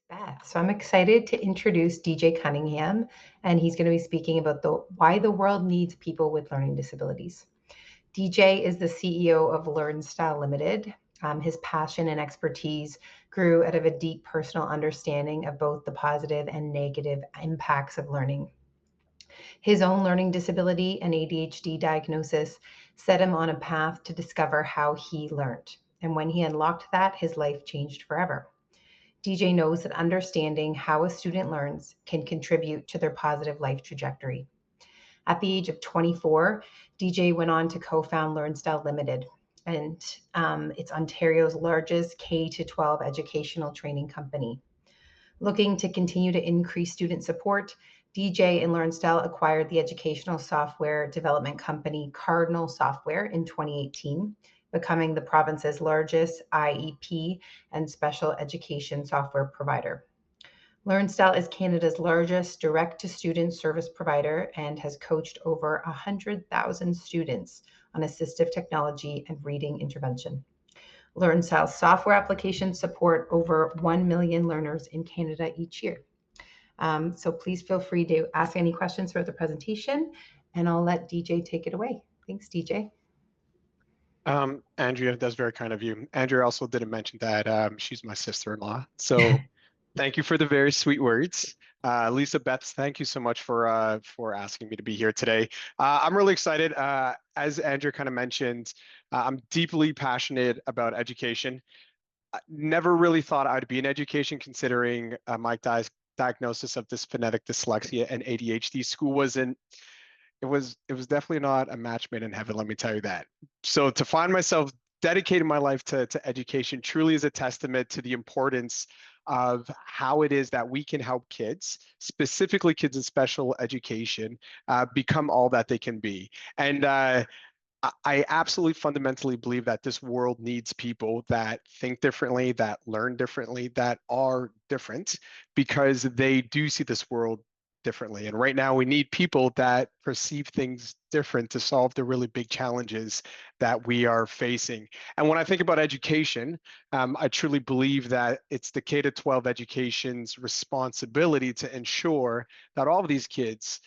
Beth. So I'm excited to introduce DJ Cunningham, and he's going to be speaking about why the world needs people with learning disabilities. DJ is the CEO of LearnStyle Ltd. His passion and expertise grew out of a deep personal understanding of both the positive and negative impacts of learning. His own learning disability and ADHD diagnosis set him on a path to discover how he learned. And when he unlocked that, his life changed forever. DJ knows that understanding how a student learns can contribute to their positive life trajectory. At the age of 24, DJ went on to co-found LearnStyle Limited, and it's Ontario's largest K-12 educational training company. Looking to continue to increase student support, DJ and LearnStyle acquired the educational software development company Cardinal Software in 2018, becoming the province's largest IEP and special education software provider. LearnStyle is Canada's largest direct-to-student service provider and has coached over 100,000 students on assistive technology and reading intervention. LearnStyle's software applications support over 1 million learners in Canada each year. So please feel free to ask any questions throughout the presentation, and I'll let DJ take it away. Thanks, DJ. Andrea, that's very kind of you. Andrea also didn't mention that she's my sister-in-law. So thank you for the very sweet words. Lisa, Beth, thank you so much for asking me to be here today. I'm really excited. As Andrea kind of mentioned, I'm deeply passionate about education. I never really thought I'd be in education considering my diagnosis of this phonetic dyslexia and ADHD. School wasn't it was definitely not a match made in heaven, let me tell you that. So to find myself dedicating my life to education truly is a testament to the importance of how it is that we can help kids, specifically kids in special education, become all that they can be. And I absolutely fundamentally believe that this world needs people that think differently, that learn differently, that are different, because they do see this world differently. And right now we need people that perceive things different to solve the really big challenges that we are facing. And when I think about education, I truly believe that it's the K-12 education's responsibility to ensure that all of these kids,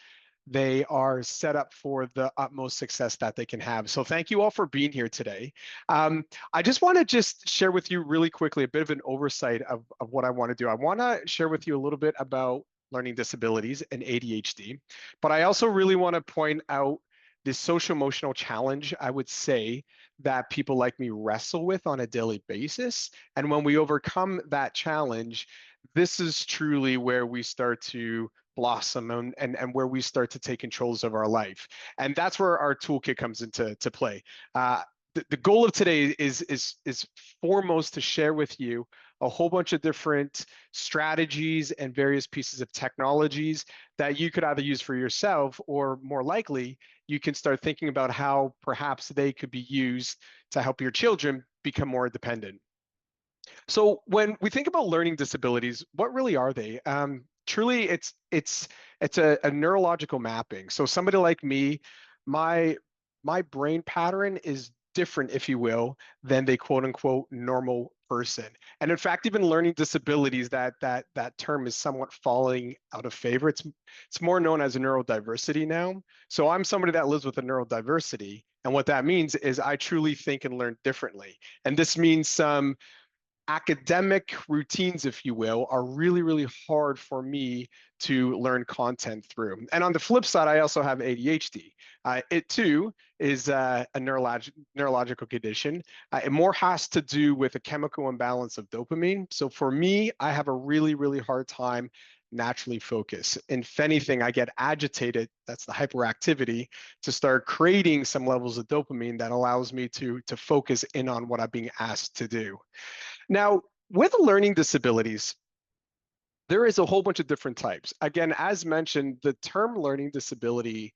they are set up for the utmost success that they can have. So thank you all for being here today. I just want to share with you really quickly a bit of an oversight of what I want to do. I want to share with you a little bit about learning disabilities and ADHD, but I also really want to point out this social emotional challenge, I would say, that people like me wrestle with on a daily basis. And when we overcome that challenge, this is truly where we start to blossom and where we start to take controls of our life. And that's where our toolkit comes into play. The goal of today is foremost to share with you a whole bunch of different strategies and various pieces of technologies that you could either use for yourself, or more likely, you can start thinking about how perhaps they could be used to help your children become more independent. So when we think about learning disabilities, what really are they? Truly, it's a neurological mapping. So somebody like me, my brain pattern is different, if you will, than the quote unquote normal person. And in fact, even learning disabilities, that term is somewhat falling out of favor. It's more known as a neurodiversity now. So I'm somebody that lives with a neurodiversity. And what that means is I truly think and learn differently. And this means some academic routines, if you will, are really, really hard for me to learn content through. And on the flip side, I also have ADHD. It too is a neurological condition. It more has to do with a chemical imbalance of dopamine. So for me, I have a really, really hard time naturally focus. And if anything, I get agitated, that's the hyperactivity, to start creating some levels of dopamine that allows me to focus in on what I'm being asked to do. Now, with learning disabilities, there is a whole bunch of different types. Again, as mentioned, the term learning disability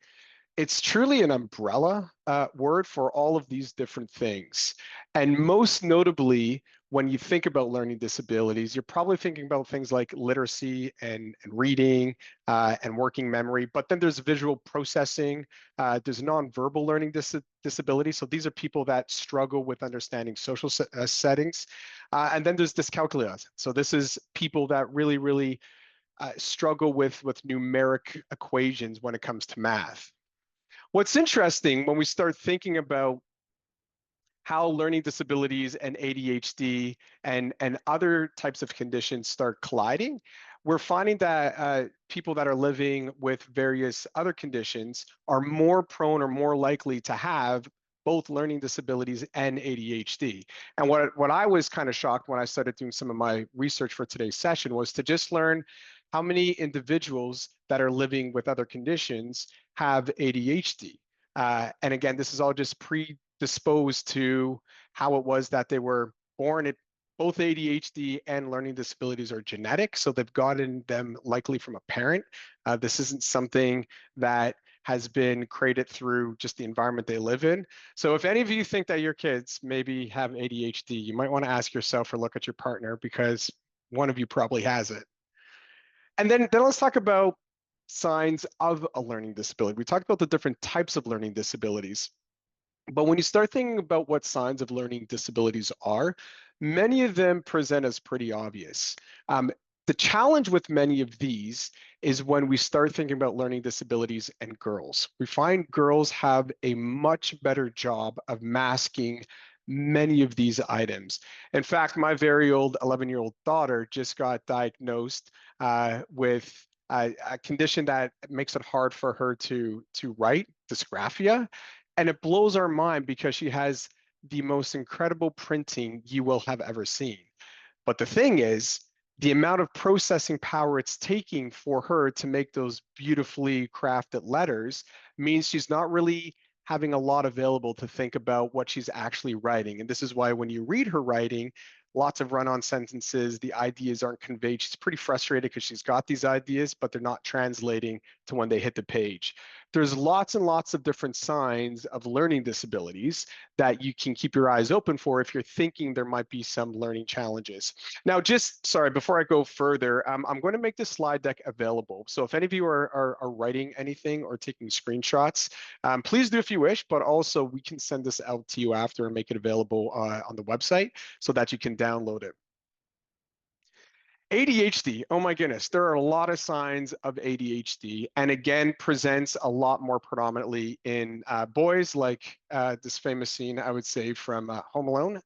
It's truly an umbrella word for all of these different things. And most notably, when you think about learning disabilities, you're probably thinking about things like literacy and reading and working memory. But then there's visual processing, there's nonverbal learning disability. So these are people that struggle with understanding social settings. And then there's dyscalculia. So this is people that really struggle with numeric equations when it comes to math. What's interesting when we start thinking about how learning disabilities and ADHD and other types of conditions start colliding, we're finding that people that are living with various other conditions are more prone or more likely to have both learning disabilities and ADHD. And what I was kind of shocked when I started doing some of my research for today's session was to just learn how many individuals that are living with other conditions have ADHD. And again, this is all just predisposed to how it was that they were born. Both ADHD and learning disabilities are genetic, so they've gotten them likely from a parent. This isn't something that has been created through just the environment they live in. So if any of you think that your kids maybe have ADHD, you might want to ask yourself or look at your partner because one of you probably has it. And then let's talk about signs of a learning disability. We talked about the different types of learning disabilities. But when you start thinking about what signs of learning disabilities are, many of them present as pretty obvious. The challenge with many of these is when we start thinking about learning disabilities and girls. We find girls have a much better job of masking many of these items. In fact, my very old 11-year-old daughter just got diagnosed with a condition that makes it hard for her to write, dysgraphia. And it blows our mind because she has the most incredible printing you will have ever seen. But the thing is, the amount of processing power it's taking for her to make those beautifully crafted letters means she's not really having a lot available to think about what she's actually writing. And this is why when you read her writing, lots of run-on sentences, the ideas aren't conveyed. She's pretty frustrated because she's got these ideas, but they're not translating to when they hit the page. There's lots and lots of different signs of learning disabilities that you can keep your eyes open for if you're thinking there might be some learning challenges. Now, sorry, before I go further, I'm going to make this slide deck available. So if any of you are writing anything or taking screenshots, please do if you wish, but also we can send this out to you after and make it available on the website so that you can download it. ADHD, oh my goodness, there are a lot of signs of ADHD, and again, presents a lot more predominantly in boys, like this famous scene, I would say, from Home Alone.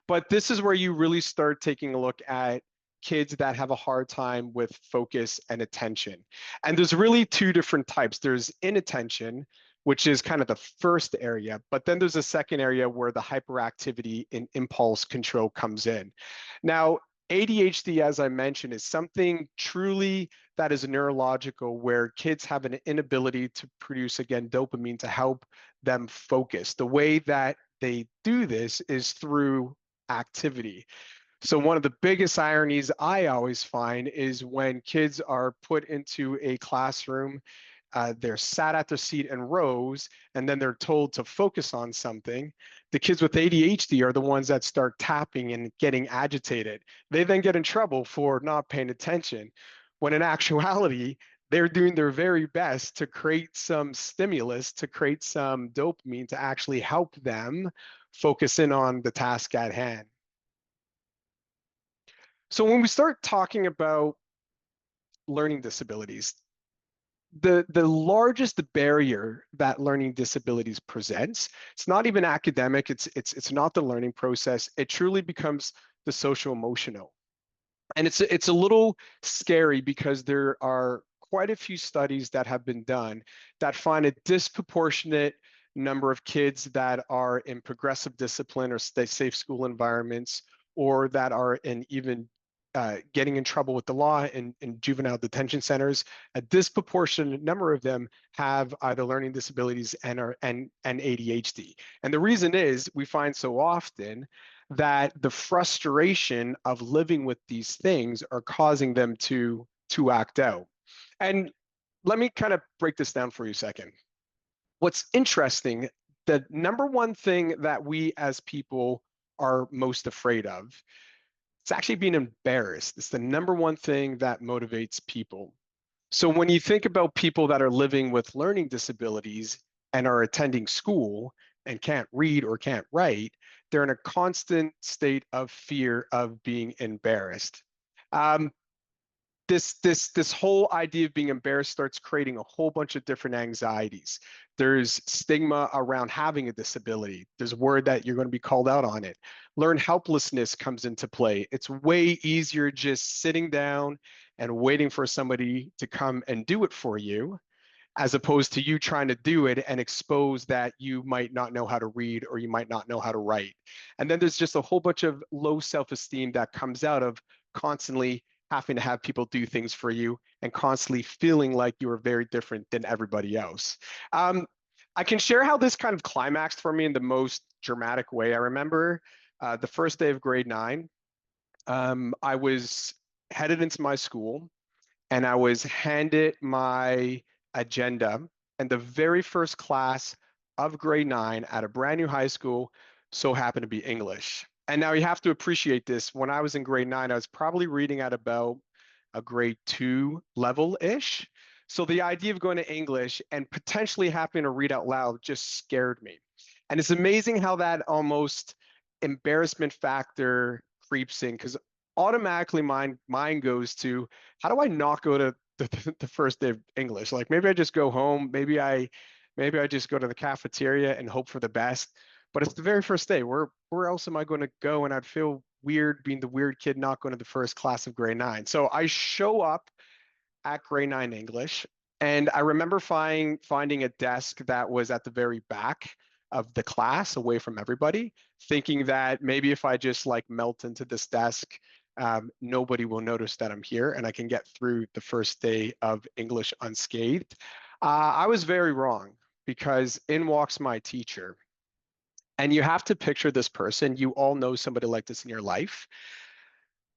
But this is where you really start taking a look at kids that have a hard time with focus and attention. And there's really two different types. There's inattention, which is kind of the first area, but then there's a second area where the hyperactivity and impulse control comes in. Now, ADHD, as I mentioned, is something truly that is neurological where kids have an inability to produce, again, dopamine to help them focus. The way that they do this is through activity. So one of the biggest ironies I always find is when kids are put into a classroom, they're sat at their seat in rows, and then they're told to focus on something. The kids with ADHD are the ones that start tapping and getting agitated. They then get in trouble for not paying attention, when in actuality, they're doing their very best to create some stimulus, to create some dopamine to actually help them focus in on the task at hand. So when we start talking about learning disabilities, the largest barrier that learning disabilities presents, it's not even academic, it's not the learning process, it truly becomes the social emotional. And it's a little scary because there are quite a few studies that have been done that find a disproportionate number of kids that are in progressive discipline or safe school environments, or that are in even getting in trouble with the law in juvenile detention centers. A disproportionate number of them have either learning disabilities and ADHD. And the reason is we find so often that the frustration of living with these things are causing them to act out. And let me kind of break this down for you a second. What's interesting, the number one thing that we as people are most afraid of, it's actually being embarrassed. It's the number one thing that motivates people. So when you think about people that are living with learning disabilities and are attending school and can't read or can't write, they're in a constant state of fear of being embarrassed. Um, this whole idea of being embarrassed starts creating a whole bunch of different anxieties. There's stigma around having a disability. There's word that you're going to be called out on it. Learned helplessness comes into play. It's way easier just sitting down and waiting for somebody to come and do it for you, as opposed to you trying to do it and expose that you might not know how to read or you might not know how to write. And then there's just a whole bunch of low self-esteem that comes out of constantly having to have people do things for you and constantly feeling like you are very different than everybody else. Um, I can share how this kind of climaxed for me in the most dramatic way. I remember the first day of grade 9. I was headed into my school and I was handed my agenda. And the very first class of grade 9 at a brand new high school so happened to be English. And now you have to appreciate this. When I was in grade 9, I was probably reading at about a grade 2 level ish. So the idea of going to English and potentially having to read out loud just scared me. And it's amazing how that almost embarrassment factor creeps in, because automatically mine goes to, how do I not go to the first day of English? Like maybe I just go home, maybe I just go to the cafeteria and hope for the best. But it's the very first day. Where else am I going to go? And I'd feel weird being the weird kid not going to the first class of grade 9. So I show up at grade 9 English. And I remember finding a desk that was at the very back of the class away from everybody, thinking that maybe if I just like melt into this desk, nobody will notice that I'm here and I can get through the first day of English unscathed. I was very wrong, because in walks my teacher. And you have to picture this person. You all know somebody like this in your life.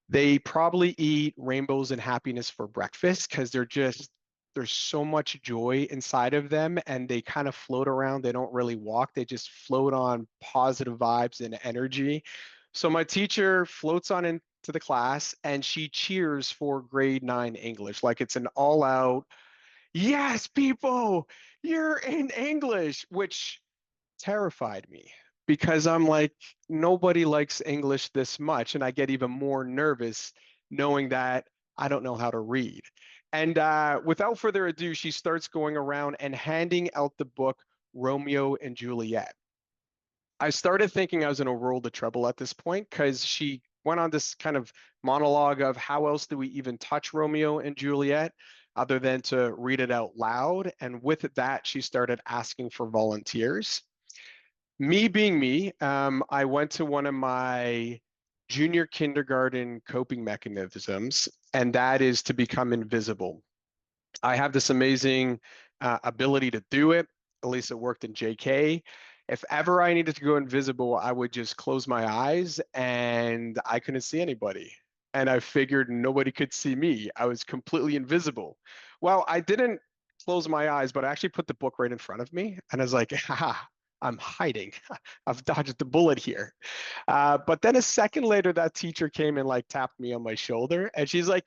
They probably eat rainbows and happiness for breakfast because there's so much joy inside of them and they kind of float around. They don't really walk, they just float on positive vibes and energy. So my teacher floats on into the class and she cheers for grade 9 English like it's an all out, yes, people, you're in English, which terrified me, because I'm like, nobody likes English this much. And I get even more nervous knowing that I don't know how to read. And without further ado, she starts going around and handing out the book Romeo and Juliet. I started thinking I was in a world of trouble at this point, because she went on this kind of monologue of how else do we even touch Romeo and Juliet other than to read it out loud. And with that, she started asking for volunteers. Me being me, I went to one of my junior kindergarten coping mechanisms, and that is to become invisible. I have this amazing ability to do it. At least it worked in JK. If ever I needed to go invisible, I would just close my eyes and I couldn't see anybody. And I figured nobody could see me. I was completely invisible. Well, I didn't close my eyes, but I actually put the book right in front of me. And I was like, haha, I'm hiding. I've dodged the bullet here. But then a second later, that teacher came and like tapped me on my shoulder. And she's like,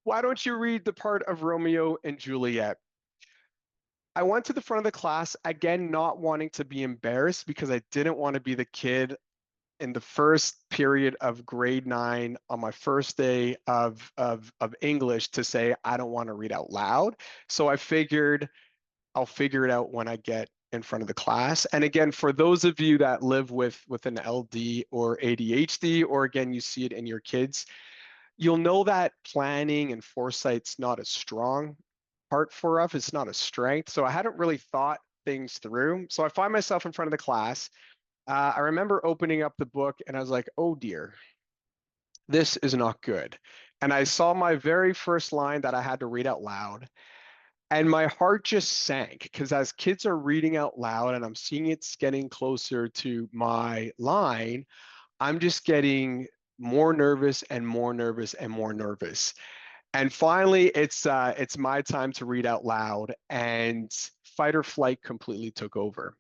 why don't you read the part of Romeo and Juliet? I went to the front of the class, again, not wanting to be embarrassed because I didn't want to be the kid in the first period of grade 9 on my first day of English to say, I don't want to read out loud. So I figured I'll figure it out when I get in front of the class. And again, for those of you that live with an LD or ADHD, or again, you see it in your kids, you'll know that planning and foresight's not a strong part for us. It's not a strength. So I hadn't really thought things through. So I find myself in front of the class. I remember opening up the book and I was like, oh dear, this is not good. And I saw my very first line that I had to read out loud. And my heart just sank, because as kids are reading out loud and I'm seeing it's getting closer to my line, I'm just getting more nervous and more nervous and more nervous. And finally, it's my time to read out loud. And fight or flight completely took over.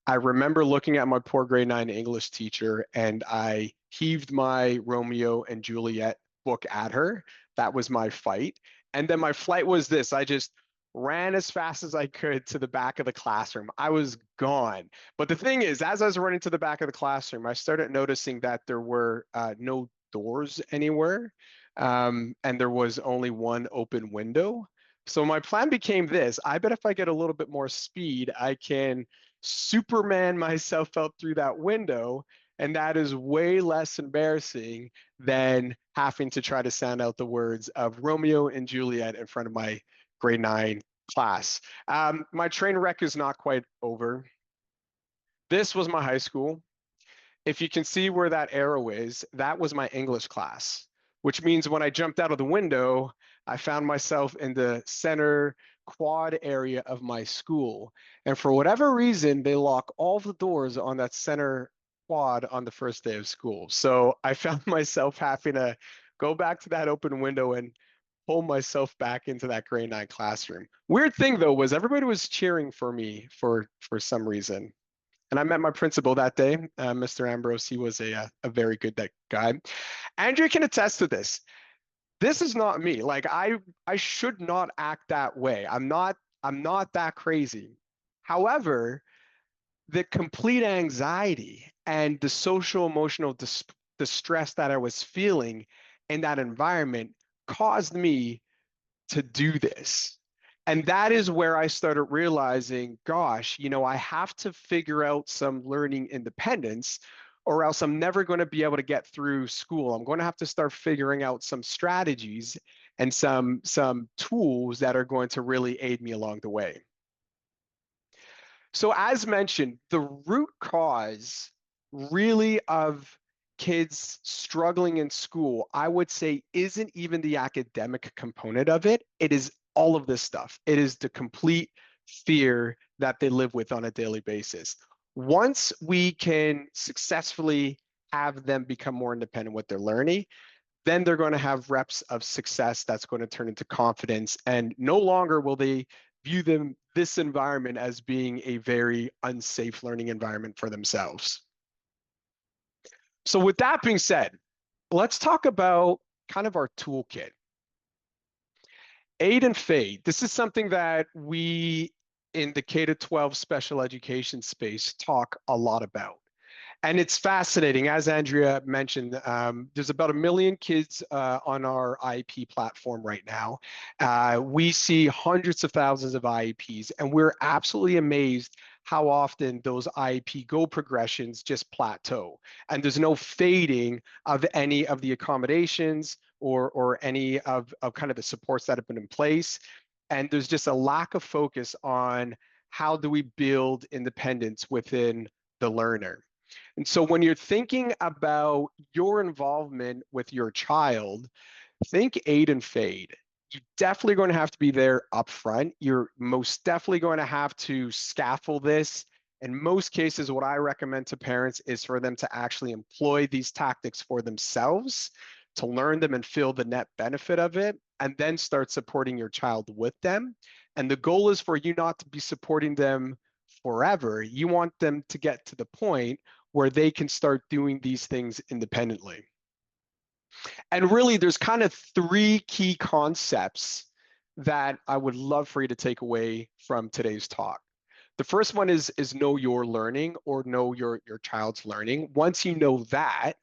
I remember looking at my poor grade 9 English teacher and I heaved my Romeo and Juliet book at her. That was my fight. And then my flight was this: I just ran as fast as I could to the back of the classroom. I was gone. But the thing is, as I was running to the back of the classroom, I started noticing that there were no doors anywhere, and there was only one open window. So my plan became this: I bet if I get a little bit more speed, I can Superman myself out through that window. And that is way less embarrassing than having to try to sound out the words of Romeo and Juliet in front of my grade 9 class. My train wreck is not quite over. This was my high school. If you can see where that arrow is, that was my English class, which means when I jumped out of the window, I found myself in the center quad area of my school. And for whatever reason, they lock all the doors on that center quad on the first day of school. So I found myself having to go back to that open window and pull myself back into that grade 9 classroom. Weird thing though was everybody was cheering for me for some reason. And I met my principal that day, Mr. Ambrose. He was a very good guy. Andrew can attest to this. This is not me. Like I should not act that way. I'm not that crazy. However, the complete anxiety and the social emotional distress that I was feeling in that environment caused me to do this. And that is where I started realizing, gosh, I have to figure out some learning independence, or else I'm never going to be able to get through school. I'm going to have to start figuring out some strategies and some tools that are going to really aid me along the way. So as mentioned, the root cause really of kids struggling in school, I would say, isn't even the academic component of it. It is all of this stuff. It is the complete fear that they live with on a daily basis. Once we can successfully have them become more independent with their learning, then they're going to have reps of success that's going to turn into confidence. And no longer will they view this environment as being a very unsafe learning environment for themselves. So with that being said, let's talk about kind of our toolkit. Aid and fade. This is something that we in the K-12 special education space talk a lot about. And it's fascinating. As Andrea mentioned, there's about 1 million kids on our IEP platform right now. We see hundreds of thousands of IEPs, and we're absolutely amazed how often those IEP goal progressions just plateau. And there's no fading of any of the accommodations or any of kind of the supports that have been in place. And there's just a lack of focus on how do we build independence within the learner. And so when you're thinking about your involvement with your child, think aid and fade. You're definitely going to have to be there up front. You're most definitely going to have to scaffold this. In most cases, what I recommend to parents is for them to actually employ these tactics for themselves, to learn them and feel the net benefit of it, and then start supporting your child with them. And the goal is for you not to be supporting them forever. You want them to get to the point where they can start doing these things independently. And really, there's kind of 3 key concepts that I would love for you to take away from today's talk. The first one is know your learning, or know your child's learning. Once you know that,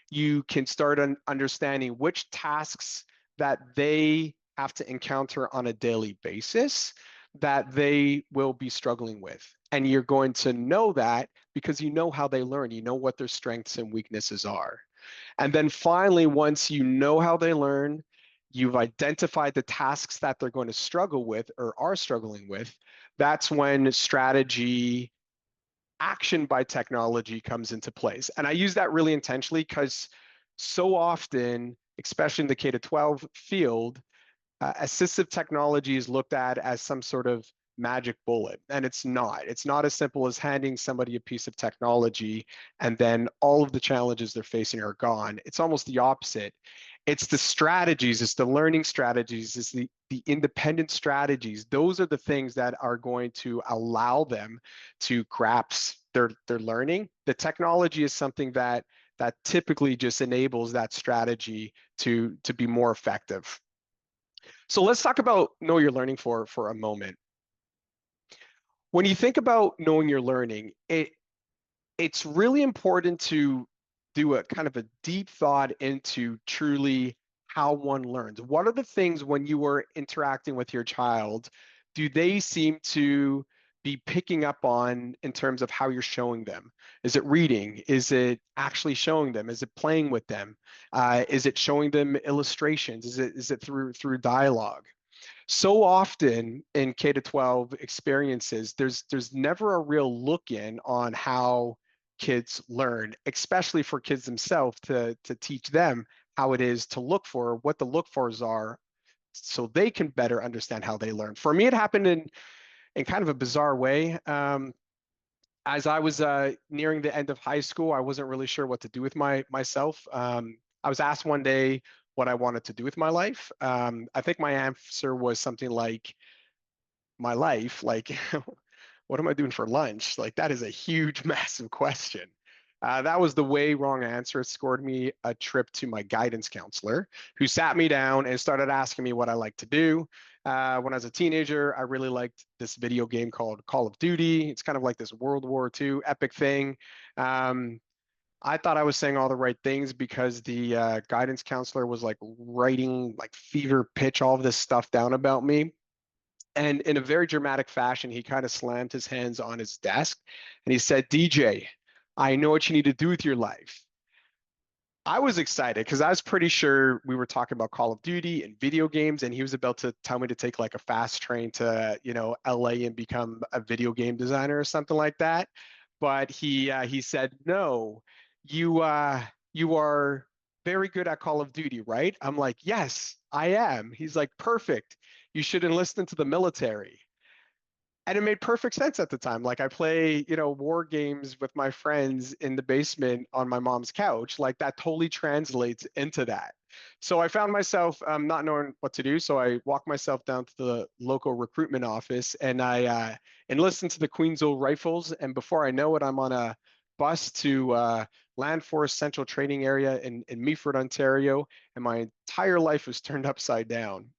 you can start understanding which tasks that they have to encounter on a daily basis that they will be struggling with. And you're going to know that because you know how they learn, you know what their strengths and weaknesses are. And then finally, once you know how they learn, you've identified the tasks that they're going to struggle with or are struggling with, that's when strategy, action by technology comes into place. And I use that really intentionally because so often, especially in the K-12 field, assistive technology is looked at as some sort of magic bullet, and it's not. It's not as simple as handing somebody a piece of technology and then all of the challenges they're facing are gone. It's almost the opposite. It's the strategies, it's the learning strategies, it's the independent strategies. Those are the things that are going to allow them to grasp their learning. The technology is something that typically just enables that strategy to be more effective. So let's talk about know your learning for a moment. When you think about knowing your learning, it's really important to do a kind of a deep thought into truly how one learns. What are the things when you are interacting with your child, do they seem to be picking up on in terms of how you're showing them? Is it reading? Is it actually showing them? Is it playing with them? Is it showing them illustrations? Is it through dialogue? So often in K to 12 experiences, there's never a real look in on how kids learn, especially for kids themselves to teach them how it is to look for what the look fors are so they can better understand how they learn. For me, it happened in kind of a bizarre way. As I was nearing the end of high school, I wasn't really sure what to do with myself. I was asked one day what I wanted to do with my life. I think my answer was something like, my life, like, what am I doing for lunch? Like, that is a huge, massive question. That was the way wrong answer. It scored me a trip to my guidance counselor, who sat me down and started asking me what I like to do. When I was a teenager, I really liked this video game called Call of Duty. It's kind of like this World War II epic thing. Um, I thought I was saying all the right things because the guidance counselor was like writing like fever pitch all of this stuff down about me. And in a very dramatic fashion, he kind of slammed his hands on his desk and he said, DJ, I know what you need to do with your life. I was excited because I was pretty sure we were talking about Call of Duty and video games, and he was about to tell me to take like a fast train to, LA and become a video game designer or something like that. But he said, no, you are very good at Call of Duty, right? I'm like, yes, I am. He's like, perfect. You should enlist into the military. And it made perfect sense at the time. Like I play, war games with my friends in the basement on my mom's couch. Like that totally translates into that. So I found myself not knowing what to do. So I walked myself down to the local recruitment office and I enlisted to the Queensville Rifles. And before I know it, I'm on a bus to Land Force Central Training Area in Meaford, Ontario. And my entire life was turned upside down.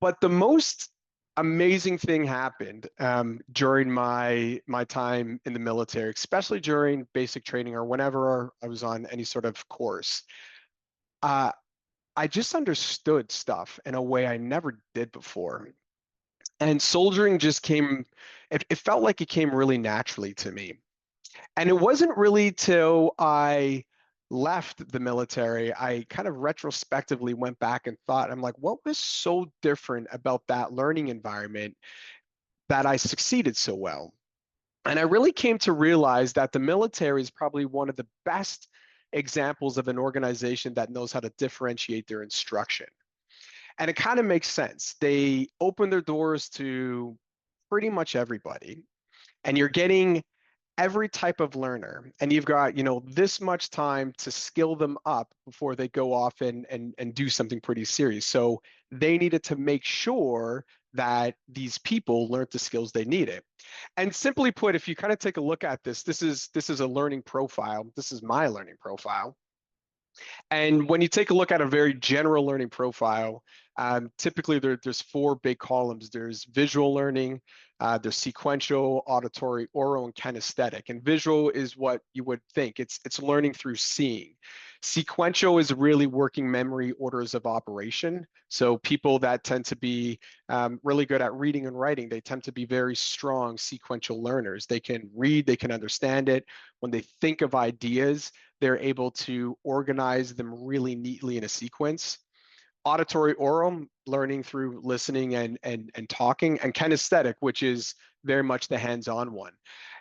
But the most amazing thing happened during my time in the military, especially during basic training or whenever I was on any sort of course. Uh, I just understood stuff in a way I never did before. And soldiering just came, it felt like it came really naturally to me. And it wasn't really till I left the military, I kind of retrospectively went back and thought, I'm like, what was so different about that learning environment that I succeeded so well? And I really came to realize that the military is probably one of the best examples of an organization that knows how to differentiate their instruction. And it kind of makes sense. They open their doors to pretty much everybody, and you're getting every type of learner, and you've got this much time to skill them up before they go off and do something pretty serious. So they needed to make sure that these people learned the skills they needed. And simply put, if you kind of take a look at this is a learning profile. This is my learning profile. And when you take a look at a very general learning profile, typically there's four big columns. There's visual learning, there's sequential, auditory, oral, and kinesthetic. And visual is what you would think. It's learning through seeing. Sequential is really working memory orders of operation. So people that tend to be really good at reading and writing, they tend to be very strong sequential learners. They can read, they can understand it. When they think of ideas, they're able to organize them really neatly in a sequence. Auditory oral, learning through listening and talking, and kinesthetic, which is very much the hands-on one.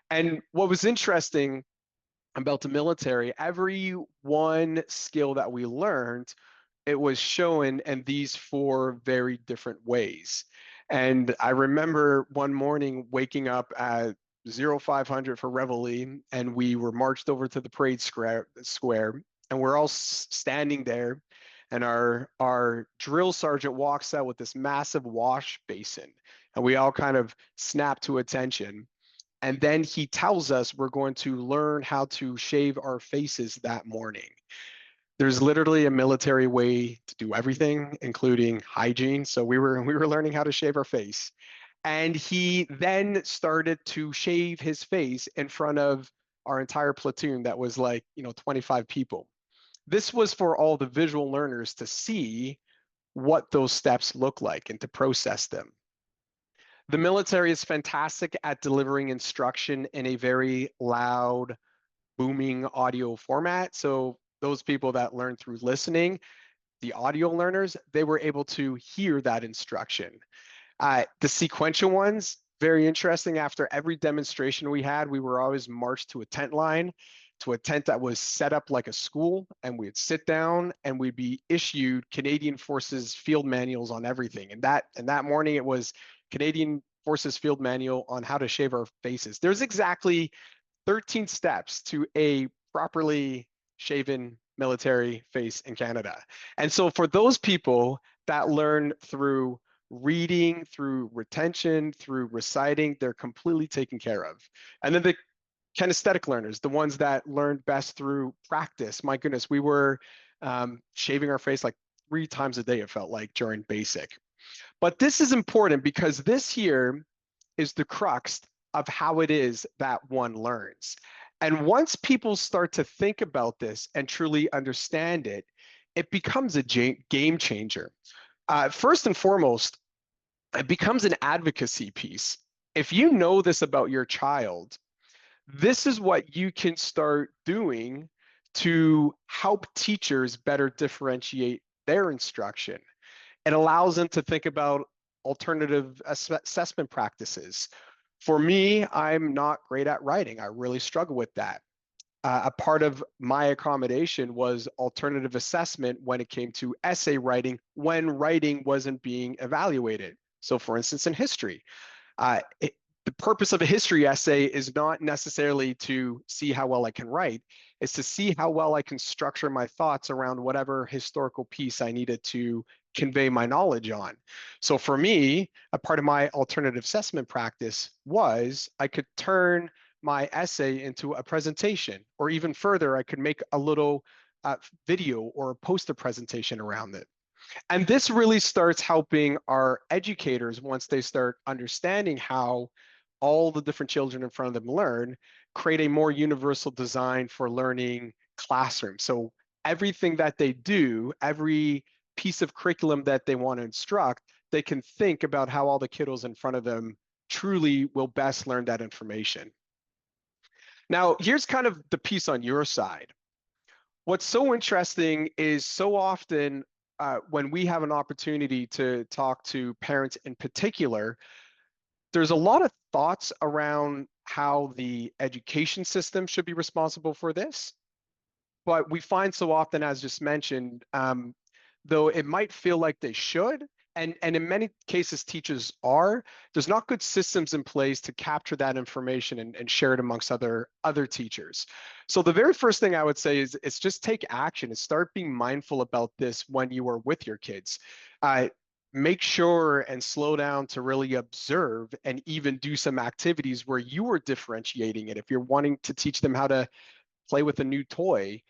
And what was interesting about the military, every one skill that we learned, it was shown in these four very different ways. And I remember one morning waking up at 0500 for Reveille, and we were marched over to the parade square, and we're all standing there, and our drill sergeant walks out with this massive wash basin, and we all kind of snap to attention. And then he tells us we're going to learn how to shave our faces that morning. There's literally a military way to do everything, including hygiene. So we were learning how to shave our face. And he then started to shave his face in front of our entire platoon that was like, 25 people. This was for all the visual learners to see what those steps look like and to process them. The military is fantastic at delivering instruction in a very loud, booming audio format. So those people that learn through listening, the audio learners, they were able to hear that instruction. The sequential ones, very interesting. After every demonstration we had, we were always marched to a tent line, to a tent that was set up like a school, and we'd sit down and we'd be issued Canadian Forces field manuals on everything. And that morning it was Canadian Forces field manual on how to shave our faces. There's exactly 13 steps to a properly shaven military face in Canada. And so for those people that learn through reading, through retention, through reciting, they're completely taken care of. And then the kinesthetic learners, the ones that learned best through practice. My goodness, we were shaving our face like 3 times a day, it felt like, during basic. But this is important because this here is the crux of how it is that one learns. And once people start to think about this and truly understand it, it becomes a game changer. First and foremost, it becomes an advocacy piece. If you know this about your child, this is what you can start doing to help teachers better differentiate their instruction. It allows them to think about alternative assessment practices. For me, I'm not great at writing. I really struggle with that. A part of my accommodation was alternative assessment when it came to essay writing when writing wasn't being evaluated. So, for instance, in history, uh, it, the purpose of a history essay is not necessarily to see how well I can write, it's to see how well I can structure my thoughts around whatever historical piece I needed to convey my knowledge on. So for me, a part of my alternative assessment practice was I could turn my essay into a presentation, or even further, I could make a little video or a poster presentation around it. And this really starts helping our educators once they start understanding how all the different children in front of them learn, create a more universal design for learning classroom. So everything that they do, every piece of curriculum that they want to instruct, they can think about how all the kiddos in front of them truly will best learn that information. Now, here's kind of the piece on your side. What's so interesting is so often when we have an opportunity to talk to parents in particular, there's a lot of thoughts around how the education system should be responsible for this. But we find so often, as just mentioned, though it might feel like they should, and in many cases teachers are, there's not good systems in place to capture that information and share it amongst other teachers. So the very first thing I would say is just take action and start being mindful about this when you are with your kids. Make sure and slow down to really observe and even do some activities where you are differentiating it. If you're wanting to teach them how to play with a new toy,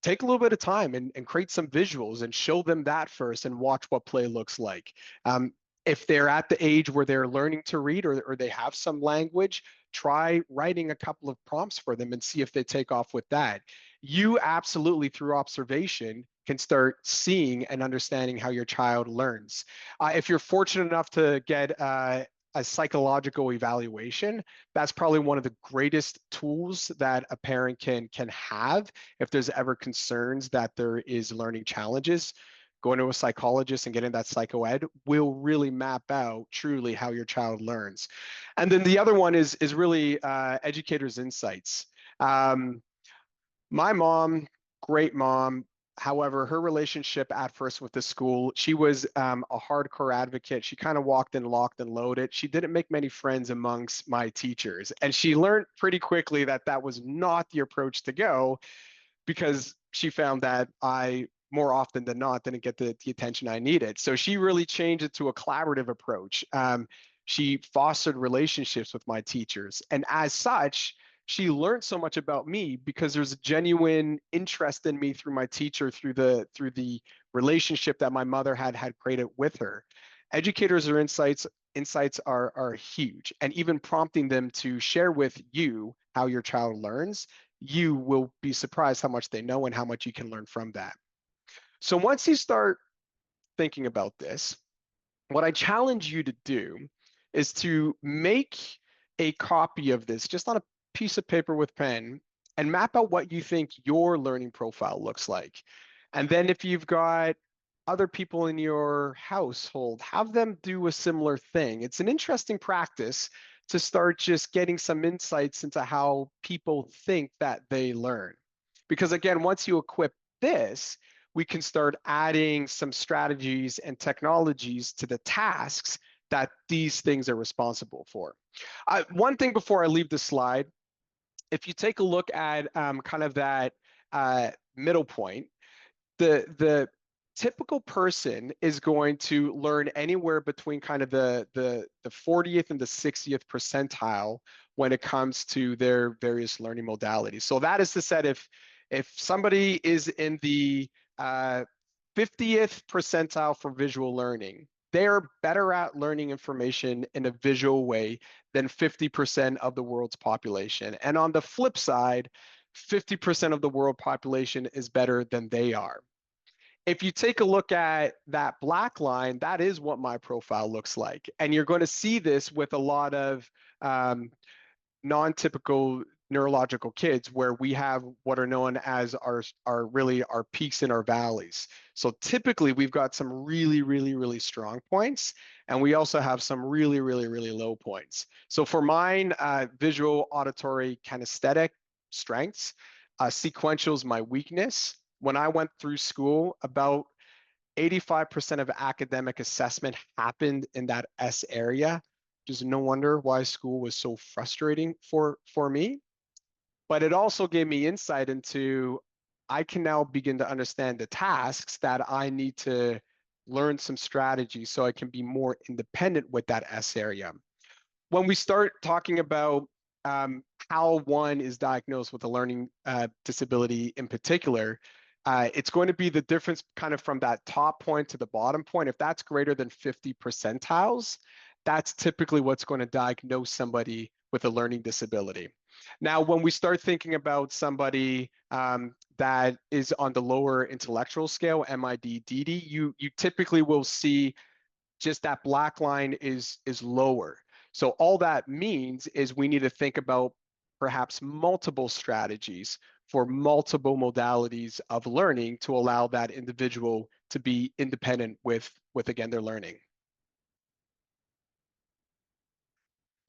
take a little bit of time and create some visuals and show them that first and watch what play looks like. If they're at the age where they're learning to read or they have some language, try writing a couple of prompts for them and see if they take off with that. You absolutely, through observation, can start seeing and understanding how your child learns. If you're fortunate enough to get a psychological evaluation, that's probably one of the greatest tools that a parent can have if there's ever concerns that there is learning challenges. Going to a psychologist and getting that psychoed will really map out truly how your child learns. And then the other one is really educators' insights. My mom, great mom, However, her relationship at first with the school, she was a hardcore advocate. She kind of walked in locked and loaded. She didn't make many friends amongst my teachers. And she learned pretty quickly that that was not the approach to go, because she found that I, more often than not, didn't get the attention I needed. So she really changed it to a collaborative approach. She fostered relationships with my teachers. And as such, she learned so much about me because there's a genuine interest in me through my teacher, through the relationship that my mother had created with her. Educators or insights are huge, and even prompting them to share with you how your child learns, you will be surprised how much they know and how much you can learn from that. So once you start thinking about this, what I challenge you to do is to make a copy of this just on a piece of paper with pen and map out what you think your learning profile looks like. And then if you've got other people in your household, have them do a similar thing. It's an interesting practice to start just getting some insights into how people think that they learn. Because again, once you equip this, we can start adding some strategies and technologies to the tasks that these things are responsible for. One thing before I leave the slide, if you take a look at kind of that middle point, the typical person is going to learn anywhere between kind of the 40th and the 60th percentile when it comes to their various learning modalities. So that is to say, if somebody is in the 50th percentile for visual learning, they're better at learning information in a visual way than 50% of the world's population. And on the flip side, 50% of the world population is better than they are. If you take a look at that black line, that is what my profile looks like. And you're going to see this with a lot of non-typical neurological kids, where we have what are known as our peaks and our valleys. So typically we've got some really strong points, and we also have some really low points. So for mine, visual, auditory, kinesthetic strengths, sequential is my weakness. When I went through school, about 85% of academic assessment happened in that S area. Just no wonder why school was so frustrating for me. But it also gave me insight into, I can now begin to understand the tasks that I need to learn some strategies so I can be more independent with that S area. When we start talking about how one is diagnosed with a learning disability in particular, it's going to be the difference kind of from that top point to the bottom point. If that's greater than 50 percentiles, that's typically what's going to diagnose somebody with a learning disability. Now, when we start thinking about somebody that is on the lower intellectual scale, MID, DD, you typically will see just that black line is lower. So all that means is we need to think about perhaps multiple strategies for multiple modalities of learning to allow that individual to be independent with again, their learning.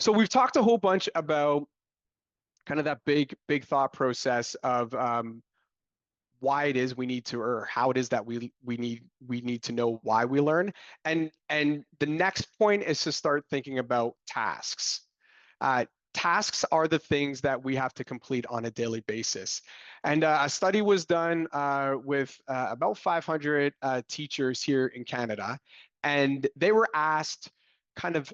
So we've talked a whole bunch about kind of that big thought process of why it is we need to, or how it is that we need to know why we learn. And the next point is to start thinking about tasks. Tasks are the things that we have to complete on a daily basis. And a study was done with about 500 teachers here in Canada, and they were asked kind of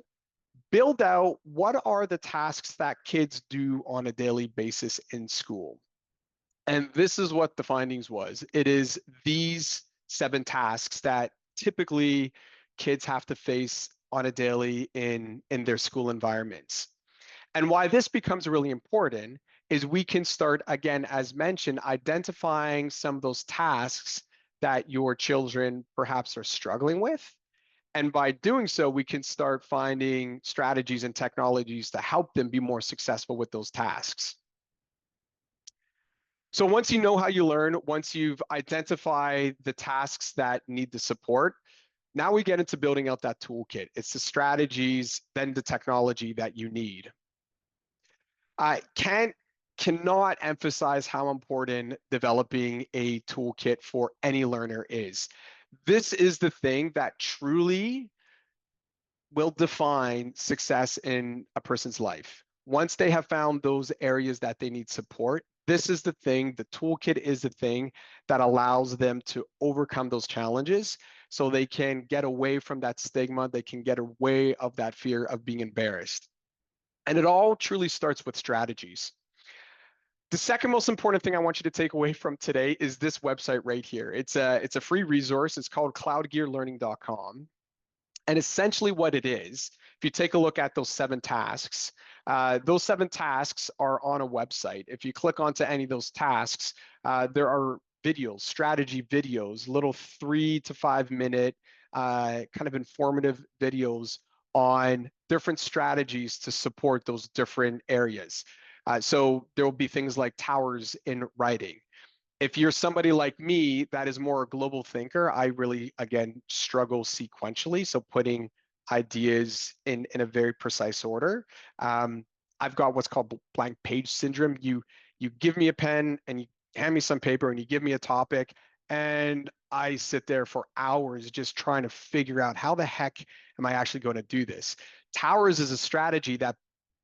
build out what are the tasks that kids do on a daily basis in school. And this is what the findings was. It is these 7 tasks that typically kids have to face on a daily in their school environments. And why this becomes really important is we can start, again, as mentioned, identifying some of those tasks that your children perhaps are struggling with. And by doing so, we can start finding strategies and technologies to help them be more successful with those tasks. So once you know how you learn, once you've identified the tasks that need the support, now we get into building out that toolkit. It's the strategies, then the technology that you need. cannot emphasize how important developing a toolkit for any learner is. This is the thing that truly will define success in a person's life. Once they have found those areas that they need support, this is the thing, the toolkit is the thing that allows them to overcome those challenges so they can get away from that stigma, they can get away of that fear of being embarrassed. And it all truly starts with strategies. The second most important thing I want you to take away from today is this website right here. It's a free resource. It's called cloudgearlearning.com. And essentially what it is, if you take a look at those 7 tasks are on a website. If you click onto any of those tasks, there are videos, strategy videos, little 3 to 5 minute kind of informative videos on different strategies to support those different areas. So there will be things like towers in writing. If you're somebody like me that is more a global thinker, I really, again, struggle sequentially. So putting ideas in a very precise order. I've got what's called blank page syndrome. You give me a pen and you hand me some paper and you give me a topic, and I sit there for hours just trying to figure out how the heck am I actually going to do this. Towers is a strategy that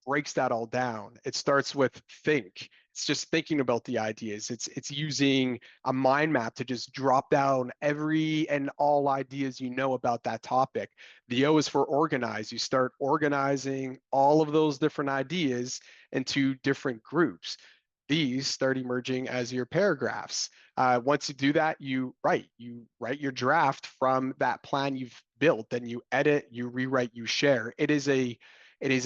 breaks that all down. It starts with think. It's just thinking about the ideas. It's using a mind map to just drop down every and all ideas you know about that topic. The O is for organize. You start organizing all of those different ideas into different groups. These start emerging as your paragraphs. Once you do that, you write your draft from that plan you've built, then you edit, you rewrite, you share. It is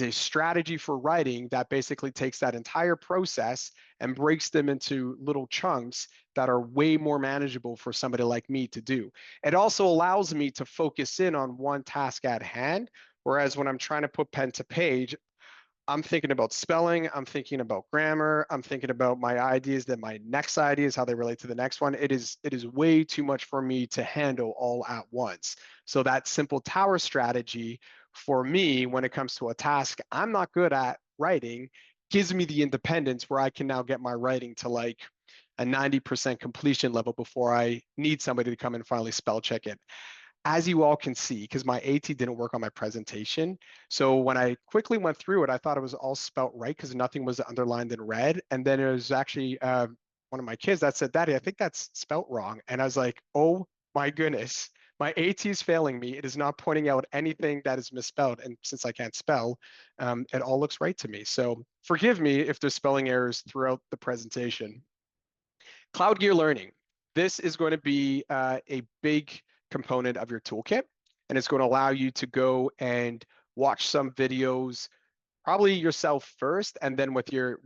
a strategy for writing that basically takes that entire process and breaks them into little chunks that are way more manageable for somebody like me to do. It also allows me to focus in on one task at hand, whereas when I'm trying to put pen to page, I'm thinking about spelling, I'm thinking about grammar, I'm thinking about my ideas, then my next ideas, how they relate to the next one. It is way too much for me to handle all at once. So that simple tower strategy for me, when it comes to a task I'm not good at writing, gives me the independence where I can now get my writing to like a 90% completion level before I need somebody to come and finally spell check it. As you all can see, because my AT didn't work on my presentation. So when I quickly went through it, I thought it was all spelt right because nothing was underlined in red. And then it was actually one of my kids that said, "Daddy, I think that's spelt wrong." And I was like, "Oh my goodness, my AT is failing me. It is not pointing out anything that is misspelled." And since I can't spell, it all looks right to me. So forgive me if there's spelling errors throughout the presentation. Cloud Gear Learning. This is going to be a big component of your toolkit, and it's going to allow you to go and watch some videos, probably yourself first, and then with your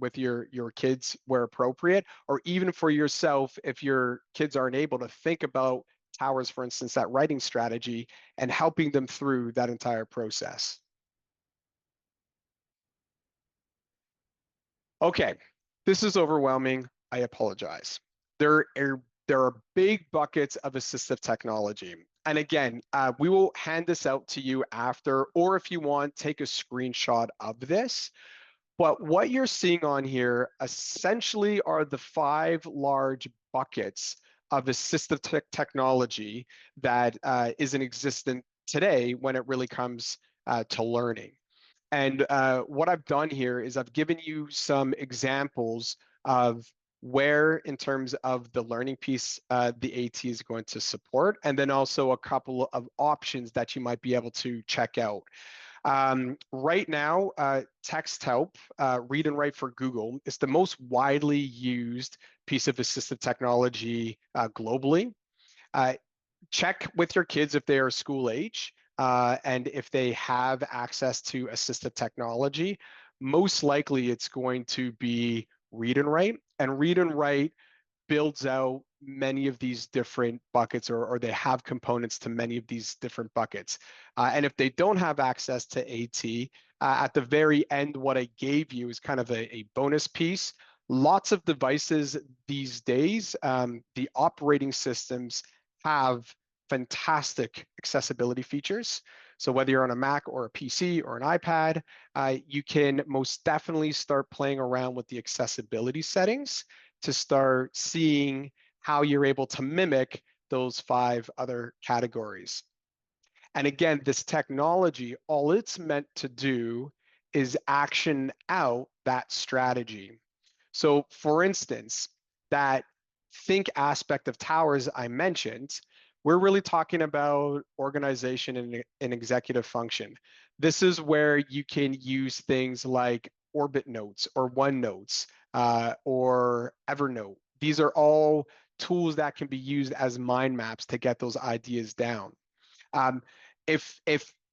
kids where appropriate, or even for yourself if your kids aren't able to think about towers, for instance, that writing strategy, and helping them through that entire process. Okay, this is overwhelming. I apologize. There are big buckets of assistive technology. And again, we will hand this out to you after, or if you want, take a screenshot of this. But what you're seeing on here essentially are the 5 large buckets of assistive technology that is in existence today when it really comes to learning. And what I've done here is I've given you some examples of where, in terms of the learning piece, the AT is going to support, and then also a couple of options that you might be able to check out. Right now, text help, read and write for Google, is the most widely used piece of assistive technology globally. Uh, Check with your kids if they are school age and if they have access to assistive technology. Most likely, it's going to be read and write, and read and write builds out many of these different buckets, or they have components to many of these different buckets. And if they don't have access to AT, at the very end, what I gave you is kind of a bonus piece. Lots of devices these days, the operating systems have fantastic accessibility features. So whether you're on a Mac or a PC or an iPad, you can most definitely start playing around with the accessibility settings to start seeing how you're able to mimic those 5 other categories. And again, this technology, all it's meant to do is action out that strategy. So, for instance, that think aspect of towers I mentioned, we're really talking about organization and executive function. This is where you can use things like Orbit Notes or OneNotes or Evernote. These are all tools that can be used as mind maps to get those ideas down. Um, if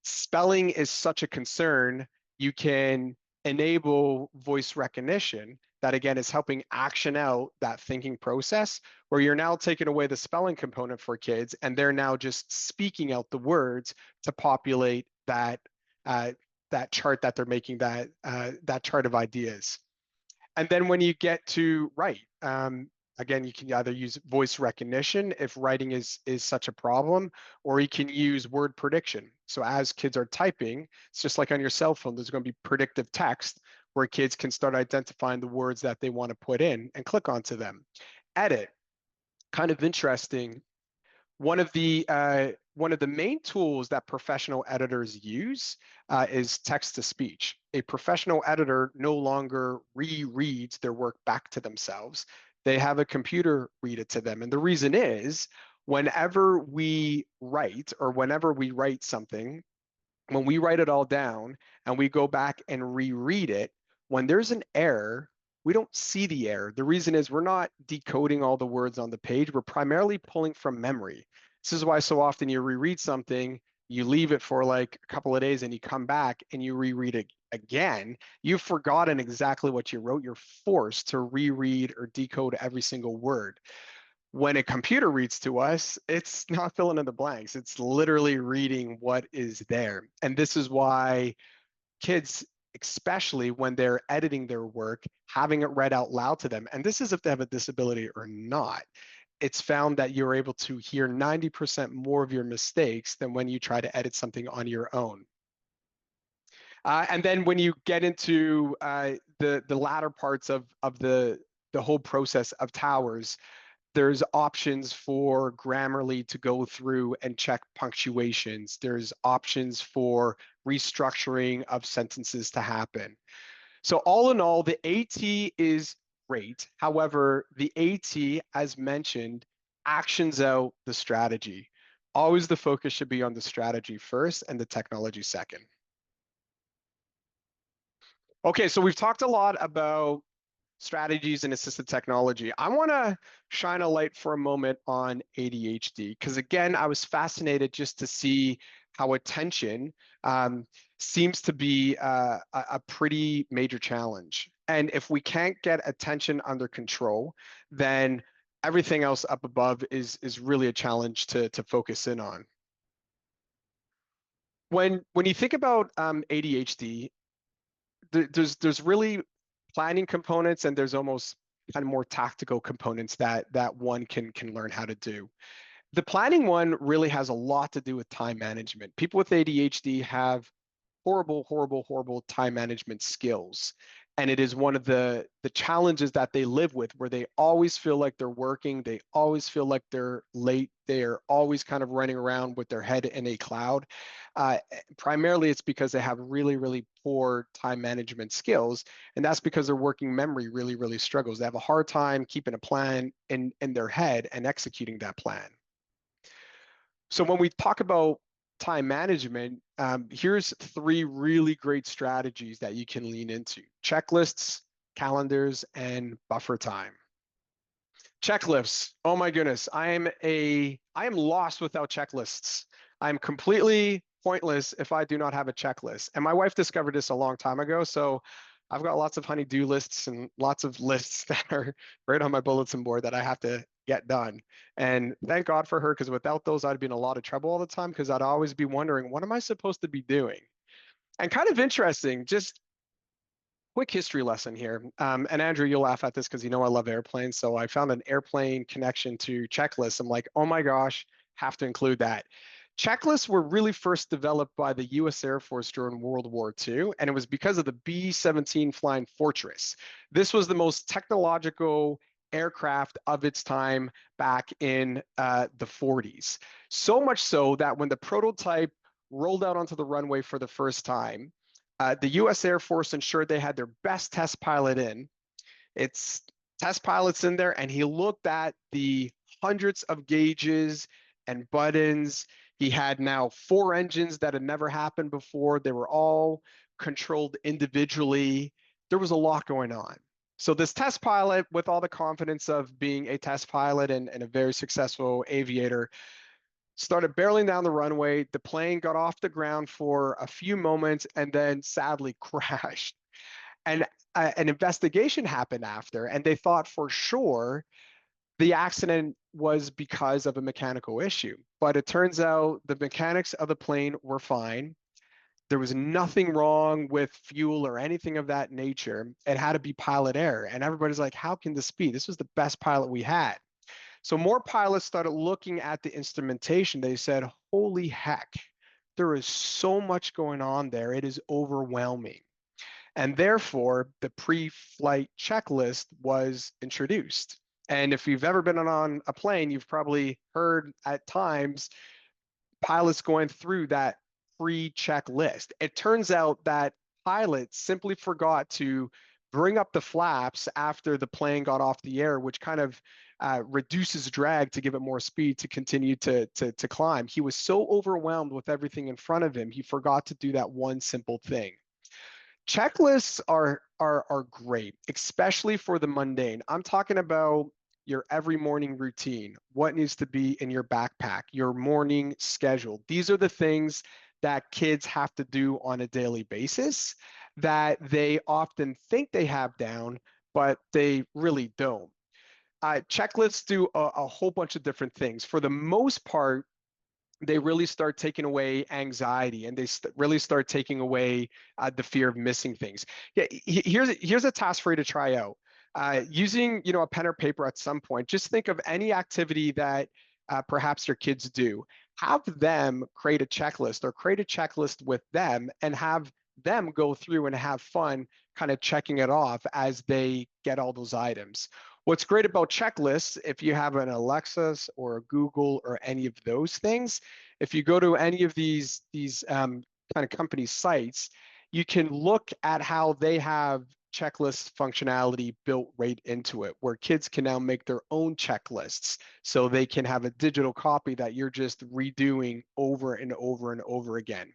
spelling is such a concern, you can enable voice recognition that again is helping action out that thinking process where you're now taking away the spelling component for kids and they're now just speaking out the words to populate uh, that chart that they're making that chart of ideas. And then when you get to write, again, you can either use voice recognition if writing is such a problem, or you can use word prediction. So as kids are typing, it's just like on your cell phone, there's going to be predictive text where kids can start identifying the words that they want to put in and click onto them. Edit, kind of interesting. One of the main tools that professional editors use is text to speech. A professional editor no longer rereads their work back to themselves. They have a computer read it to them. And the reason is whenever we write or whenever we write something, when we write it all down and we go back and reread it, when there's an error, we don't see the error. The reason is we're not decoding all the words on the page. We're primarily pulling from memory. This is why so often you reread something, you leave it for like a couple of days and you come back and you reread it again. You've forgotten exactly what you wrote. You're forced to reread or decode every single word. When a computer reads to us, it's not filling in the blanks. It's literally reading what is there. And this is why kids, especially when they're editing their work, having it read out loud to them, and this is if they have a disability or not, it's found that you're able to hear 90% more of your mistakes than when you try to edit something on your own. And then when you get into the latter parts of the whole process of towers, there's options for Grammarly to go through and check punctuations. There's options for restructuring of sentences to happen. So all in all, the AT is great. However, the AT, as mentioned, actions out the strategy. Always the focus should be on the strategy first and the technology second. Okay, so we've talked a lot about strategies and assistive technology. I want to shine a light for a moment on ADHD because, again, I was fascinated just to see how attention seems to be a pretty major challenge. And if we can't get attention under control, then everything else up above is really a challenge to focus in on. When you think about ADHD, there's really planning components and there's almost kind of more tactical components that one can learn how to do. The planning one really has a lot to do with time management. People with ADHD have horrible time management skills. And it is one of the challenges that they live with where they always feel like they're working, they always feel like they're late, they're always kind of running around with their head in a cloud. Primarily, it's because they have really poor time management skills. And that's because their working memory really struggles. They have a hard time keeping a plan in their head and executing that plan. So when we talk about time management, here's 3 really great strategies that you can lean into: checklists, calendars, and buffer time. Checklists. Oh my goodness, I am lost without checklists. I'm completely pointless if I do not have a checklist. And my wife discovered this a long time ago, so I've got lots of honey-do lists and lots of lists that are right on my bulletin board that I have to get done. And thank God for her, because without those, I'd be in a lot of trouble all the time because I'd always be wondering, what am I supposed to be doing? And kind of interesting, just quick history lesson here. And Andrew, you'll laugh at this because you know I love airplanes. So I found an airplane connection to checklists. I'm like, oh my gosh, have to include that. Checklists were really first developed by the US Air Force during World War II, and it was because of the B-17 Flying Fortress. This was the most technological aircraft of its time back in the 40s. So much so that when the prototype rolled out onto the runway for the first time, the US Air Force ensured they had their best test pilot in. It's test pilots in there, and he looked at the hundreds of gauges and buttons. He had now 4 engines that had never happened before. They were all controlled individually. There was a lot going on. So this test pilot, with all the confidence of being a test pilot and a very successful aviator, started barreling down the runway. The plane got off the ground for a few moments and then sadly crashed. And an investigation happened after, and they thought for sure the accident was because of a mechanical issue. But it turns out the mechanics of the plane were fine. There was nothing wrong with fuel or anything of that nature. It had to be pilot error. And everybody's like, how can this be? This was the best pilot we had. So more pilots started looking at the instrumentation. They said, holy heck, there is so much going on there. It is overwhelming. And therefore, the pre-flight checklist was introduced. And if you've ever been on a plane, you've probably heard at times pilots going through that pre-checklist. It turns out that pilots simply forgot to bring up the flaps after the plane got off the air, which kind of reduces drag to give it more speed to continue to climb. He was so overwhelmed with everything in front of him, he forgot to do that one simple thing. Checklists are great, especially for the mundane. I'm talking about your every morning routine, what needs to be in your backpack, your morning schedule. These are the things that kids have to do on a daily basis that they often think they have down, but they really don't. Checklists do a whole bunch of different things. For the most part, they really start taking away anxiety, and they really start taking away the fear of missing things. Yeah, here's a task for you to try out. Using a pen or paper at some point, just think of any activity that perhaps your kids do. Have them create a checklist or create a checklist with them and have them go through and have fun kind of checking it off as they get all those items. What's great about checklists, if you have an Alexa or a Google or any of those things, if you go to any of these kind of company sites, you can look at how they have checklist functionality built right into it, where kids can now make their own checklists. So they can have a digital copy that you're just redoing over and over and over again.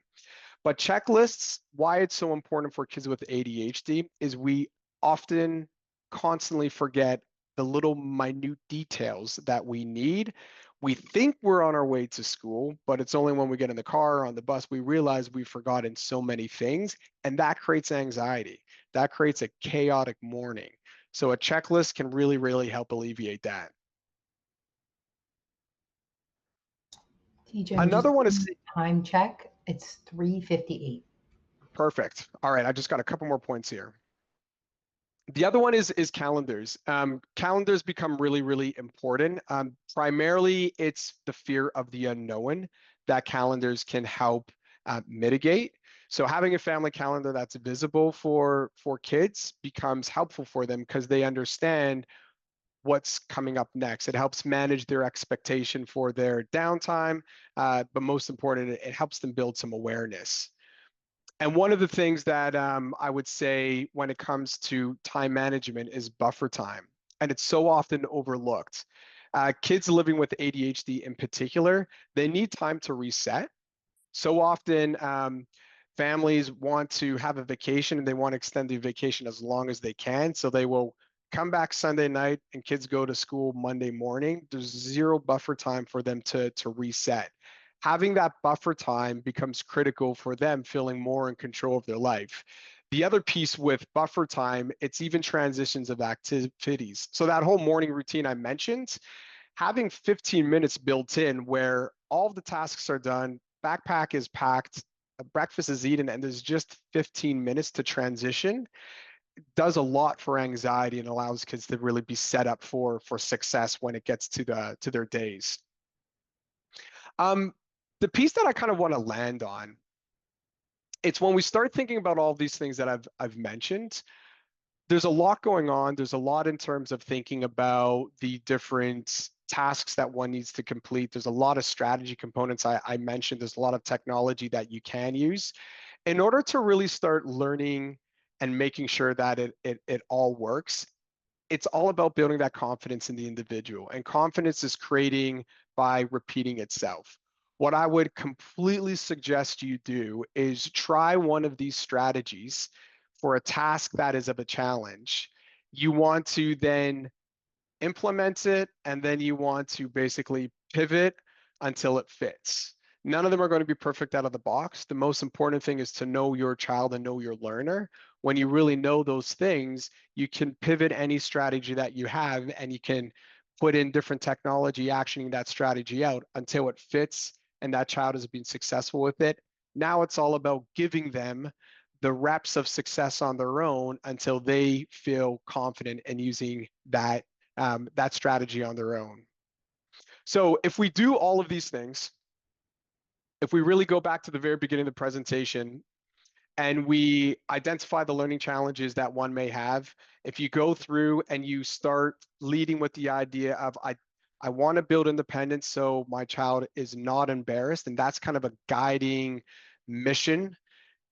But checklists, why it's so important for kids with ADHD is we often constantly forget the little minute details that we need. We think we're on our way to school, but it's only when we get in the car or on the bus we realize we've forgotten so many things, and that creates anxiety. That creates a chaotic morning. So a checklist can really, really help alleviate that. TJ, I'm Another just one doing is the time check. It's 3:58. perfect. All right, I just got a couple more points here. The other one is calendars. Calendars become really, really important. Primarily, it's the fear of the unknown that calendars can help mitigate. So having a family calendar that's visible for kids becomes helpful for them because they understand what's coming up next. It helps manage their expectation for their downtime, but most important, it helps them build some awareness. And one of the things that I would say when it comes to time management is buffer time. And it's so often overlooked. Kids living with ADHD in particular, they need time to reset. So often, families want to have a vacation and they want to extend the vacation as long as they can. So they will come back Sunday night and kids go to school Monday morning. There's zero buffer time for them to reset. Having that buffer time becomes critical for them feeling more in control of their life. The other piece with buffer time, it's even transitions of activities. So that whole morning routine I mentioned, having 15 minutes built in where all of the tasks are done, backpack is packed, breakfast is eaten, and there's just 15 minutes to transition does a lot for anxiety and allows kids to really be set up for success when it gets to their days. Um, The piece that I kind of want to land on, it's when we start thinking about all these things that I've mentioned, there's a lot going on. There's a lot in terms of thinking about the different tasks that one needs to complete. There's a lot of strategy components I mentioned. There's a lot of technology that you can use in order to really start learning and making sure that it all works. It's all about building that confidence in the individual. And confidence is creating by repeating itself. What I would completely suggest you do is try one of these strategies for a task that is of a challenge. You want to then implement it, and then you want to basically pivot until it fits. None of them are going to be perfect out of the box. The most important thing is to know your child and know your learner. When you really know those things, you can pivot any strategy that you have, and you can put in different technology actioning that strategy out until it fits and that child has been successful with it. Now it's all about giving them the reps of success on their own until they feel confident in using that strategy on their own. So if we do all of these things, if we really go back to the very beginning of the presentation and we identify the learning challenges that one may have, if you go through and you start leading with the idea of, I want to build independence so my child is not embarrassed, and that's kind of a guiding mission,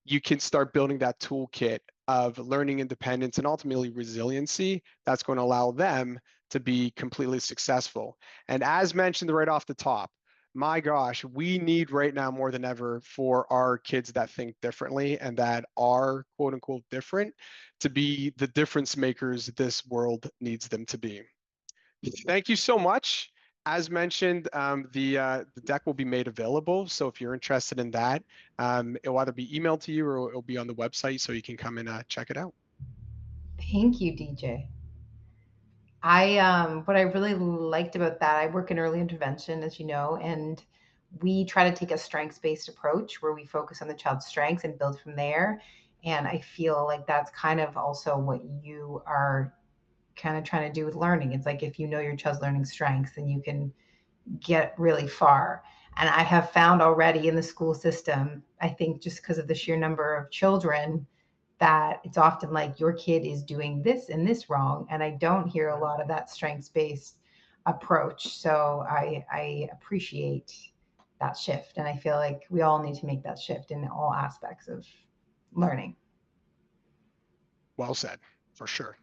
you can start building that toolkit of learning independence and ultimately resiliency that's going to allow them to be completely successful. And as mentioned right off the top, my gosh, we need right now more than ever for our kids that think differently and that are quote unquote different to be the difference makers this world needs them to be. Thank you so much. As mentioned, the deck will be made available. So if you're interested in that, it'll either be emailed to you or it'll be on the website so you can come and check it out. Thank you, DJ. What I really liked about that, I work in early intervention, as you know, and we try to take a strengths-based approach where we focus on the child's strengths and build from there. And I feel like that's kind of also what you are kind of trying to do with learning. It's like if you know your child's learning strengths, then you can get really far. And I have found already in the school system, I think just because of the sheer number of children, that it's often like your kid is doing this and this wrong. And I don't hear a lot of that strengths based approach. So I appreciate that shift. And I feel like we all need to make that shift in all aspects of learning. Well said, for sure.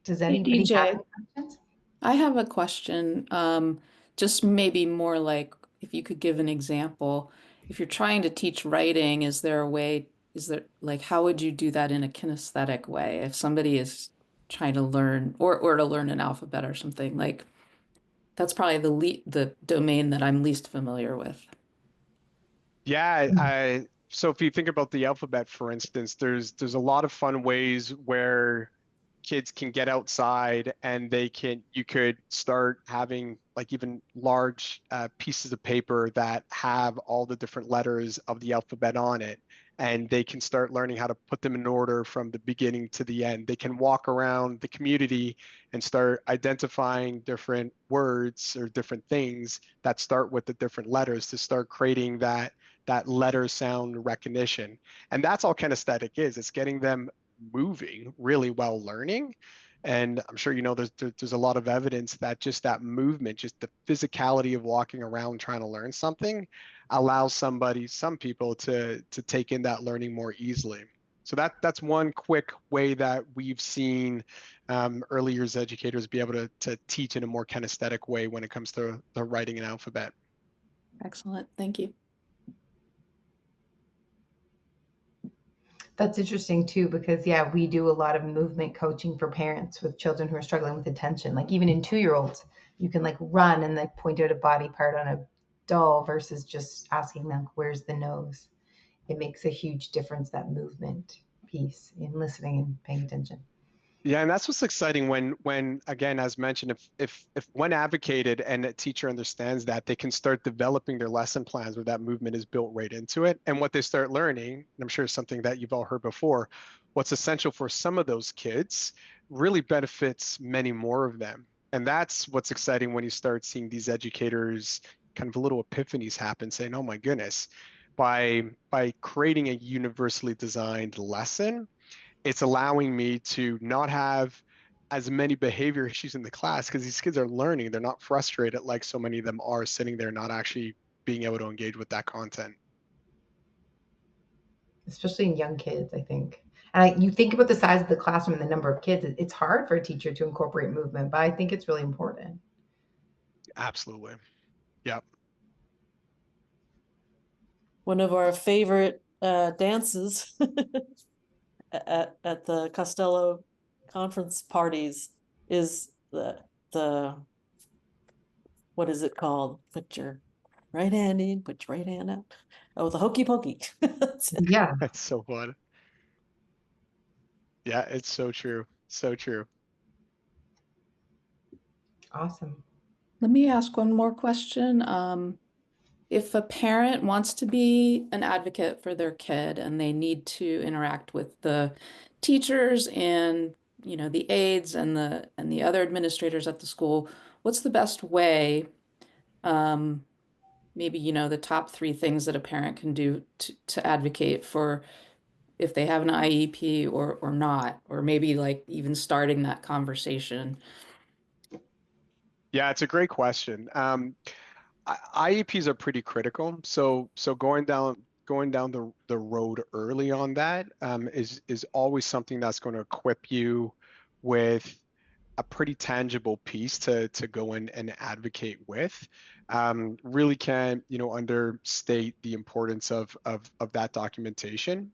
Does Hey, anybody have DJ, any questions? I have a question. Just maybe more like if you could give an example. If you're trying to teach writing, is there a way, is there like how would you do that in a kinesthetic way? If somebody is trying to learn or to learn an alphabet or something, like that's probably the domain that I'm least familiar with. Yeah, so if you think about the alphabet, for instance, there's a lot of fun ways where kids can get outside and you could start having like even large pieces of paper that have all the different letters of the alphabet on it. And they can start learning how to put them in order from the beginning to the end. They can walk around the community and start identifying different words or different things that start with the different letters to start creating that letter sound recognition. And that's all kinesthetic is. It's getting them moving really while learning. And I'm sure you know there's a lot of evidence that just that movement, just the physicality of walking around trying to learn something allows some people to take in that learning more easily. So that's one quick way that we've seen early years educators be able to teach in a more kinesthetic way when it comes to the writing an alphabet. Excellent. Thank you. That's interesting too, because yeah, we do a lot of movement coaching for parents with children who are struggling with attention. Like even in 2-year-olds, you can like run and like point out a body part on a doll versus just asking them, where's the nose? It makes a huge difference, that movement piece in listening and paying attention. Yeah, and that's what's exciting when again, as mentioned, if one advocated and a teacher understands that, they can start developing their lesson plans where that movement is built right into it. And what they start learning, and I'm sure it's something that you've all heard before, what's essential for some of those kids really benefits many more of them. And that's what's exciting when you start seeing these educators kind of little epiphanies happen, saying, "Oh my goodness." By creating a universally designed lesson, it's allowing me to not have as many behavior issues in the class because these kids are learning. They're not frustrated like so many of them are sitting there not actually being able to engage with that content. Especially in young kids, I think. And you think about the size of the classroom and the number of kids, it's hard for a teacher to incorporate movement, but I think it's really important. Absolutely. Yep. One of our favorite dances at the Costello conference parties is the what is it called? Put your right hand in, put your right hand out. Oh, the hokey pokey. Yeah. That's so fun. Yeah, it's so true. So true. Awesome. Let me ask one more question. If a parent wants to be an advocate for their kid and they need to interact with the teachers and the aides and the other administrators at the school, what's the best way? Maybe the top 3 things that a parent can do to advocate for if they have an IEP or not, or maybe like even starting that conversation. Yeah, it's a great question. IEPs are pretty critical. So going down the road early on that is always something that's going to equip you with a pretty tangible piece to go in and advocate with. Really can't understate the importance of that documentation.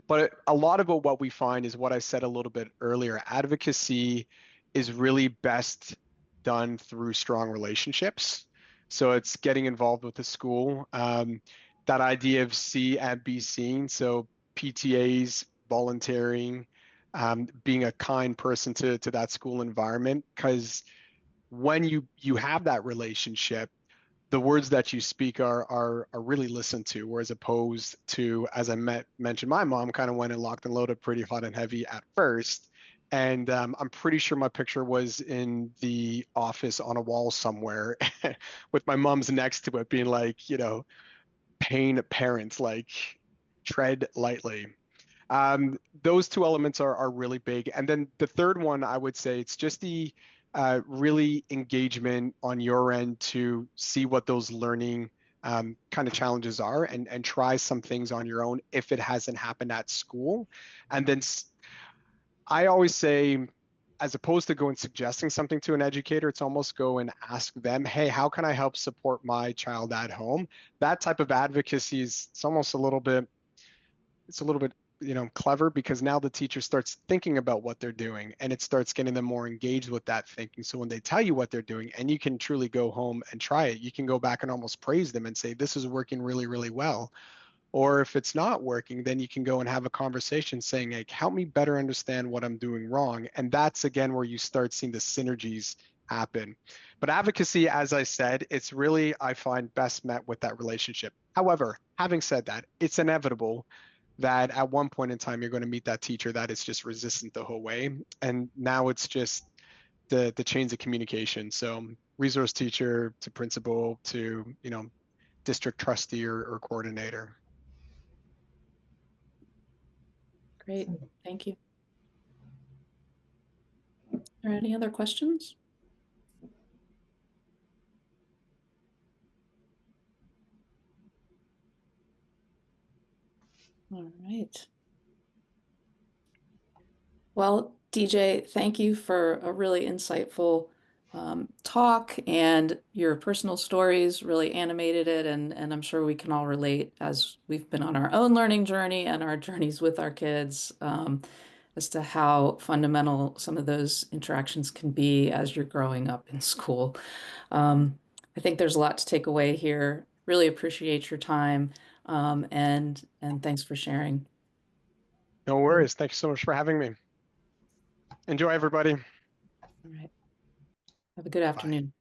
But a lot of what we find is what I said a little bit earlier. Advocacy is really best done through strong relationships. So it's getting involved with the school. That idea of see and be seen. So PTAs, volunteering, being a kind person to that school environment. Because when you have that relationship, the words that you speak are really listened to, whereas opposed to, as I mentioned, my mom kind of went and locked and loaded pretty hot and heavy at first. And I'm pretty sure my picture was in the office on a wall somewhere with my mom's next to it being like, pain parents, like tread lightly. Those 2 elements are really big. And then the third one, I would say it's just the really engagement on your end to see what those learning kind of challenges are and try some things on your own if it hasn't happened at school. And then I always say, as opposed to going suggesting something to an educator, it's almost go and ask them, hey, how can I help support my child at home? That type of advocacy it's a little bit clever, because now the teacher starts thinking about what they're doing and it starts getting them more engaged with that thinking. So when they tell you what they're doing and you can truly go home and try it, you can go back and almost praise them and say, this is working really, really well. Or if it's not working, then you can go and have a conversation saying, like, help me better understand what I'm doing wrong. And that's, again, where you start seeing the synergies happen. But advocacy, as I said, it's really, I find, best met with that relationship. However, having said that, it's inevitable that at one point in time, you're going to meet that teacher that is just resistant the whole way. And now it's just the chains of communication. So resource teacher to principal to, district trustee or coordinator. Great, thank you. Are there any other questions? All right. Well, DJ, thank you for a really insightful talk, and your personal stories really animated it, and I'm sure we can all relate as we've been on our own learning journey and our journeys with our kids as to how fundamental some of those interactions can be as you're growing up in school. I think there's a lot to take away here. Really appreciate your time, and thanks for sharing. No worries. Thank you so much for having me. Enjoy, everybody. All right. Have a good afternoon.